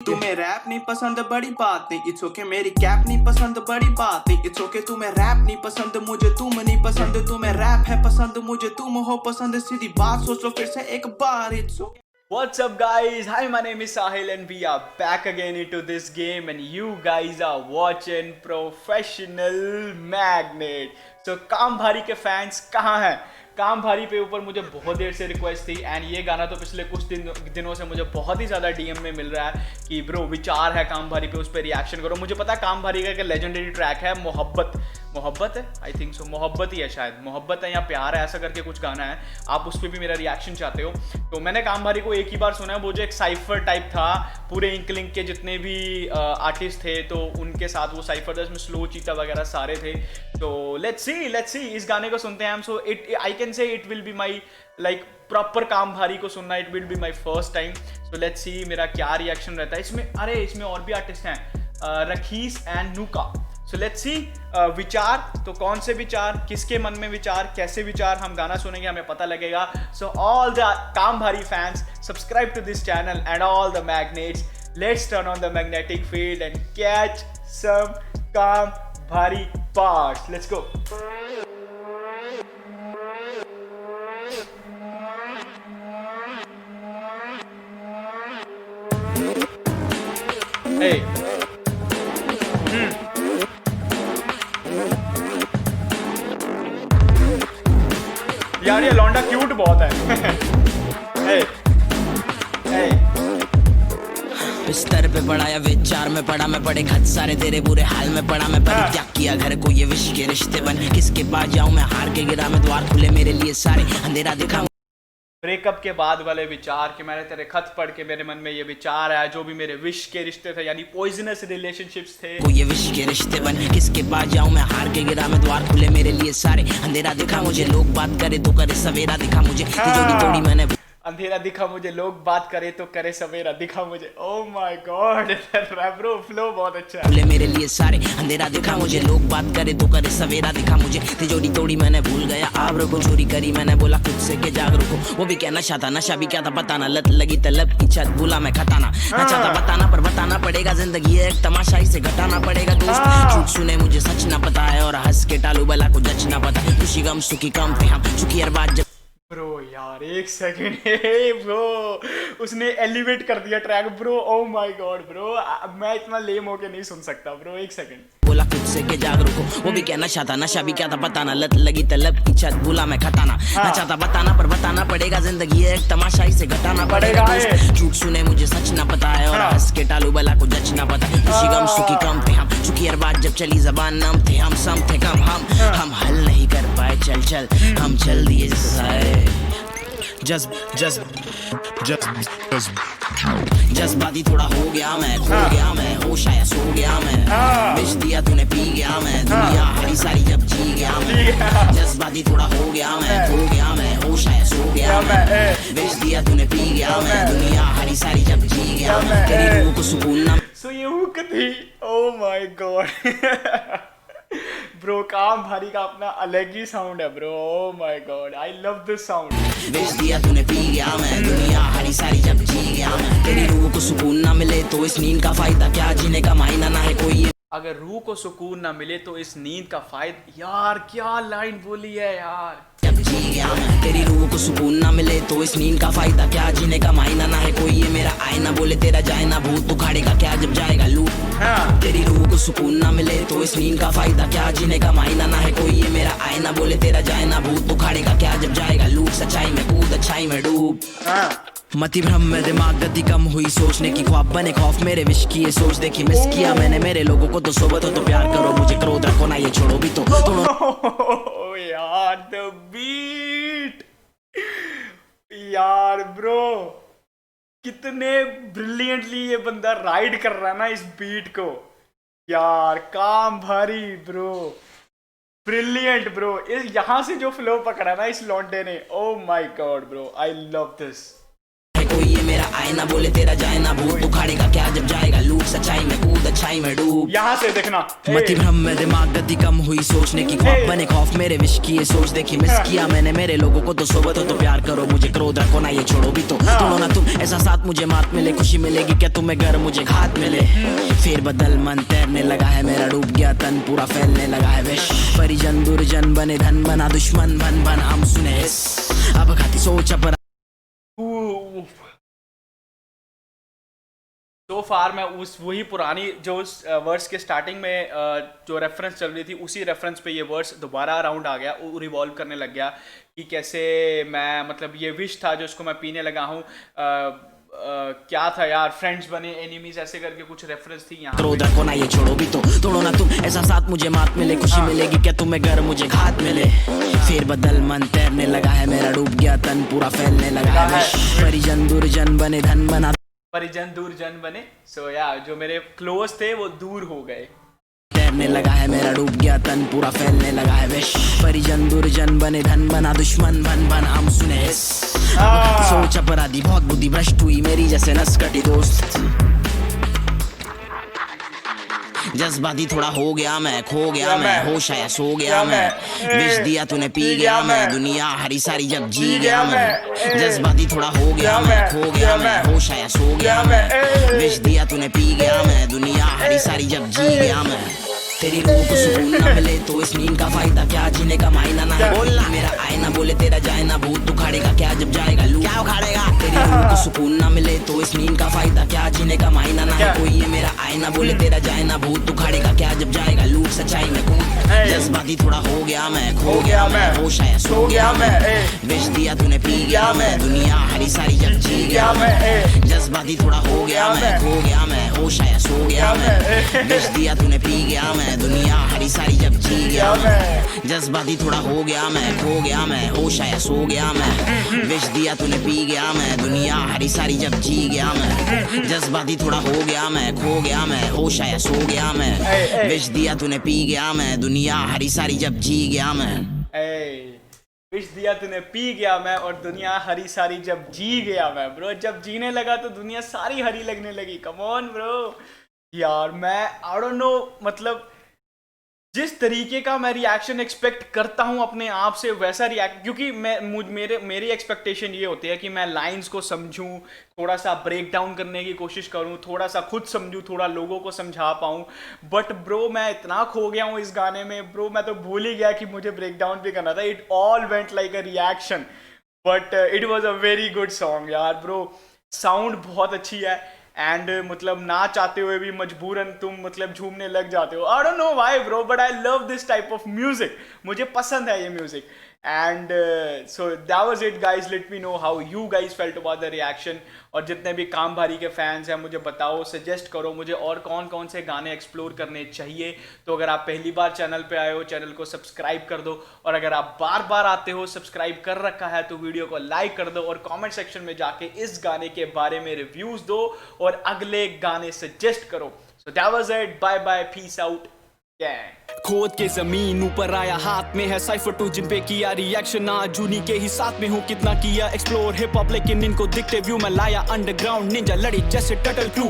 तुम्हें रैप नहीं पसंद बड़ी बात नहीं, इट्स ओके मेरी कैप नहीं पसंद बड़ी बात नहीं, इट्स ओके तुम्हें रैप नहीं पसंद मुझे तुम नहीं पसंद, तुम्हें रैप है पसंद मुझे तुम हो पसंद, सीधी बात सोच लो फिर से एक बार, it's okay. What's up guys? Hi, my name is Sahil and we are back again into this game and you guys are watching Professional Magnet. So काम भारी के फैंस कहाँ हैं? काम भारी पे ऊपर मुझे बहुत देर से रिक्वेस्ट थी एंड ये गाना तो पिछले कुछ दिनों से मुझे बहुत ही ज़्यादा डीएम में मिल रहा है कि ब्रो विचार है काम भारी पे, उस पर रिएक्शन करो। मुझे पता है काम भारी का एक लेजेंडरी ट्रैक है मोहब्बत है, आई थिंक सो मोहब्बत ही है, शायद मोहब्बत है या प्यार है, ऐसा करके कुछ गाना है। आप उस पर भी मेरा रिएक्शन चाहते हो तो मैंने काम भारी को एक ही बार सुना है, वो जो एक साइफर टाइप था, पूरे इंकलिंग के जितने भी आर्टिस्ट थे तो उनके साथ वो साइफर था, इसमें स्लो चीता वगैरह सारे थे। तो लेट्स सी इस गाने को सुनते हैं हम। So I can say it will be my like proper Kaam Bhaari को सुनना, it will be my first time. So let's see मेरा क्या रिएक्शन रहता है इसमें। अरे इसमें और भी आर्टिस्ट हैं, रखीस एंड नूका। सो लेट्स सी विचार, तो कौन से विचार, किसके मन में विचार, कैसे विचार, हम गाना सुनेंगे हमें पता लगेगा। So all the Kaam Bhaari fans subscribe to this channel and all the magnets, let's turn on the magnetic field and catch some Kaam Bhaari parts. Let's go. Hey. यार ये लौंडा क्यूट बहुत है। hey. Hey. बिस्तर पे पड़ा या विचार में पड़ा, मैं पड़े खत सारे तेरे बुरे हाल में पड़ा, मैं परित्याग किया घर को ये विश के रिश्ते बन, किसके पास जाऊं मैं हार के गिरा, मैं द्वार खुले मेरे लिए सारे अंधेरा दिखाऊं। ब्रेकअप के बाद वाले विचार कि मैंने तेरे खत पढ़ के मेरे मन में ये विचार आया, जो भी मेरे विश के रिश्ते थे यानी पॉइजनस रिलेशनशिप्स थे, वो ये विश के रिश्ते बन, किसके पास जाऊं मैं हार के गिरा, मैं द्वार खुले मेरे लिए सारे अंधेरा दिखा मुझे, लोग बात करे तो करे सवेरा दिखा मुझे, तिजोरी तोड़ी मैंने अंधेरा दिखा मुझे, लोग बात करे तो करे सवेरा दिखा मुझे। Oh my God bro, flow बहुत अच्छा है। खुले मेरे लिए सारे अंधेरा दिखा मुझे, लोग बात करे तो करे सवेरा दिखा मुझे, तिजोरी तोड़ी मैंने भूल गया आब्रो को, चोरी करी मैंने बोला खुद से के जागरूक को, वो भी क्या नशा था, नशा भी क्या था बताना, लत लगी तलब की छत भूला मैं खटाना, नशा था बताना पर बताना पड़ेगा, जिंदगी है एक तमाशा इसे घटाना पड़ेगा दोस्त, झूठ सुने मुझे सच ना पता है और हंस के टालू बला को जच ना पता, खुशी गम सुखी कम थे हम चुकी हर बात। ब्रो यार एक सेकंड ब्रो, उसने एलिवेट कर दिया track bro. Oh my God bro, मैं इतना लेम होके नहीं सुन सकता ब्रो, एक सेकंड। बोला खुद से के जागरूक हो, वो भी क्या नशा था, नशा भी क्या था बताना, लत लगी तलब की छत भूला मैं खटाना, नशा था बताना पर बताना पड़ेगा, जिंदगी है एक तमाशा इसे घटाना पड़ेगा दोस्त, झूठ सुने मुझे सच ना पता है और हंस के टालू बला को जच ना पता, खुशी गम सुखी कम थे हम चुकी हर बात, जब चली जबान नम थे हम, सम थे कम हम हल नहीं कर पाए चल हम चल दिए जज्बाती थोड़ा हो गया मैं, खो गया मैं, होश आया सो गया मैं, विश दिया तूने पी गया मैं, दुनिया हरी सारी जब जी गया मैं, जज्बाती थोड़ा हो गया मैं, खो गया मैं, होश आया सो गया मैं, विश दिया तूने पी गया मैं, दुनिया हरी सारी जब जी गया मैं, तेरी रूह को सुकून ना। सो ये हुक थी। ओह माय गॉड ब्रो, काम भारी का अपना अलग ही साउंड है bro. Oh my God, I love this sound. बेच दिया तूने पी गया मैं, दुनिया हरी सारी जब जी गया मैं, तेरी रूह को सुकून ना मिले तो इस नींद का फायदा क्या, जीने का मायना ना है कोई। अगर रूह को सुकून ना मिले तो इस नींद का फायदा, यार क्या लाइन बोली है यार। जब जी गया मैं, तेरी रूह को सुकून ना मिले तो इस नींद का फायदा क्या, जीने का मायना ना है कोई, ये मेरा आईना बोले तेरा जाए ना भूत उखाड़ेगा क्या जब जाएगा लूट, तेरी रूह को सुकून ना मिले तो इस नींद का फायदा क्या, जीने का मायना ना है कोई, ये मेरा आईना बोले तेरा जाए ना भूत उखाड़ेगा क्या जब जाएगा लूट, सच्चाई में कूद अच्छाई में डूब, मति भ्रम में दिमाग गति कम हुई, सोचने की ख्वाब बने खौफ मेरे विश की ये सोच देखी, मिस किया मैंने मेरे लोगों को, तो सोबत हो तो प्यार करो मुझे, क्रोध रखो ना ये छोड़ो भी तो यार द बीट यार ब्रो, कितने ब्रिलियंटली ये बंदा राइड कर रहा है ना इस बीट को यार, काम भारी ब्रो, ब्रिलियंट ब्रो। इस यहाँ से जो फ्लो पकड़ा ना इस लौंडे ने, oh my God bro, I love this. कोई ये मेरा आईना बोले तेरा जाए ना भूत उखाड़ेगा क्या जब जाएगा लूट, सच्चाई में कूद सच्चाई में डूब। यहाँ से देखना मति भ्रम में दिमाग गति कम हुई सोचने की, ख्वाब बने खौफ मेरे विश की ये सोच देखी, मिस किया मैंने मेरे लोगों को तो सोबत हो तो प्यार करो मुझे, क्रोध रखो ना ये छोड़ो भी तो तोड़ो ना तुम ऐसा साथ मुझे मात मिले, खुशी मिलेगी क्या तुम्हें घर मुझे घात मिले, फिर बदल मन तैरने लगा है मेरा, डूब गया तन पूरा फैलने लगा है विष, परिजन दुर्जन बने धन बना दुश्मन बन बन हम सुने हिस, अब खाती सोच अपराध। सो फार मैं वही पुरानी जो उस वर्ड्स के स्टार्टिंग में जो रेफरेंस चल रही थी उसी रेफरेंस पे ये वर्ड्स दोबारा अराउंड आ गया, रिवॉल्व करने लग गया कि कैसे मैं मतलब ये विश था जो इसको मैं पीने लगा हूँ, क्या था यार, फ्रेंड्स बने एनिमीज ऐसे करके कुछ रेफरेंस थी यहाँ। क्रोध रखो ना ये छोड़ो भी तो तोड़ो ना तुम ऐसा साथ मुझे मात मिले, खुशी मिलेगी क्या तुम्हें घर मुझे घात मिले, फिर बदल मन तैरने लगा है मेरा, डूब गया तन पूरा फैलने लगा है, परिजन दुर्जन बने धन बना परिजन दूर जन बने। सो या जो मेरे क्लोज थे वो दूर हो गए, तैरने लगा है मेरा, डूब गया तन पूरा फैलने लगा है विष, परिजन दुर्जन बने धन बना दुश्मन बन बन हम सुने हिस, सोच अपराधी बहुत बुद्धि भ्रष्ट हुई मेरी जैसे नसकटी दोस्त, जज्बाती थोड़ा हो गया मैं, खो गया मैं, होश आया सो गया मैं, विष दिया तूने पी गया मैं, दुनिया हरी सारी जब जी गया मैं, जज्बाती थोड़ा हो गया मैं, खो गया मैं, होश आया सो गया मैं, विष दिया तूने पी गया मैं, दुनिया हरी सारी जब जी गया मैं, तेरी रूह को सुकून न मिले तो इस नींद का फायदा क्या, जीने का मायना ना है बोलना मेरा आईना, बोले तेरा जाए ना भूत उखाड़ेगा क्या जब जाएगा लू, क्या उखाड़ेगा, तेरी रूह को सुकून न मिले तो इस नींद का फायदा क्या, जीने का मायना ना है कोई ये मेरा आईना, बोले तेरा जाए ना भूत उखाड़ेगा क्या जब जाएगा लू, सच्चाई में गुम, जज्बाती थोड़ा हो गया मैं, खो गया मैं, होश आया सो गया मैं, विष दिया तूने पी गया मैं, दुनिया हरी सारी जब जी गया मैं, जज्बाती थोड़ा हो गया मैं, खो गया मैं, होश आया सो गया मैं, विष दिया तूने पी गया मैं, दुनिया हरी सारी जब जी गया मैं, जज्बाती थोड़ा हो गया मैं, खो गया मैं, होश आया सो गया मैं, विष दिया तूने पी गया मैं, दुनिया हरी सारी जब जी गया मैं, जज्बाती थोड़ा हो गया मैं, खो गया मैं, होश आया सो गया मैं, विष दिया तूने पी गया मैं, दुनिया हरी सारी जब जी गया मैं, विष दिया तूने पी गया मैं और दुनिया हरी सारी जब जी गया मैं। ब्रो जब जीने लगा तो दुनिया सारी हरी लगने लगी। कम ऑन ब्रो यार, मैं आई डोंट नो, मतलब जिस तरीके का मैं रिएक्शन एक्सपेक्ट करता हूं अपने आप से वैसा रिएक्ट, क्योंकि मेरी एक्सपेक्टेशन ये होती है कि मैं लाइंस को समझूं, थोड़ा सा ब्रेक डाउन करने की कोशिश करूं, थोड़ा सा खुद समझूं, थोड़ा लोगों को समझा पाऊं। बट ब्रो मैं इतना खो गया हूं इस गाने में ब्रो, मैं तो भूल ही गया कि मुझे ब्रेक डाउन भी करना था। It all went like a reaction, but it was a very good song यार ब्रो। साउंड बहुत अच्छी है एंड मतलब ना चाहते हुए भी मजबूरन तुम मतलब झूमने लग जाते हो। I don't know why bro, but I love this type of music, मुझे पसंद है ये music. And so that was it guys, let me know how you guys felt about the reaction. और जितने भी काम भारी के फैंस हैं मुझे बताओ, सजेस्ट करो मुझे और कौन कौन से गाने एक्सप्लोर करने चाहिए। तो अगर आप पहली बार चैनल पे आए हो, चैनल को सब्सक्राइब कर दो, और अगर आप बार बार आते हो, सब्सक्राइब कर रखा है, तो वीडियो को लाइक कर दो और कमेंट सेक्शन में जाके इस गाने के बारे में रिव्यूज दो और अगले गाने सजेस्ट करो। So that was it, bye bye, peace out, gang. खोद के जमीन ऊपर आया, हाथ में है साइफर टू, जिन पे किया रिएक्शन आज उन्हीं के ही साथ में हूँ। कितना किया एक्सप्लोर हिप हॉप, लेकिन इनको दिखते व्यू में लाया अंडरग्राउंड निंजा, लड़ी जैसे टर्टल क्रू।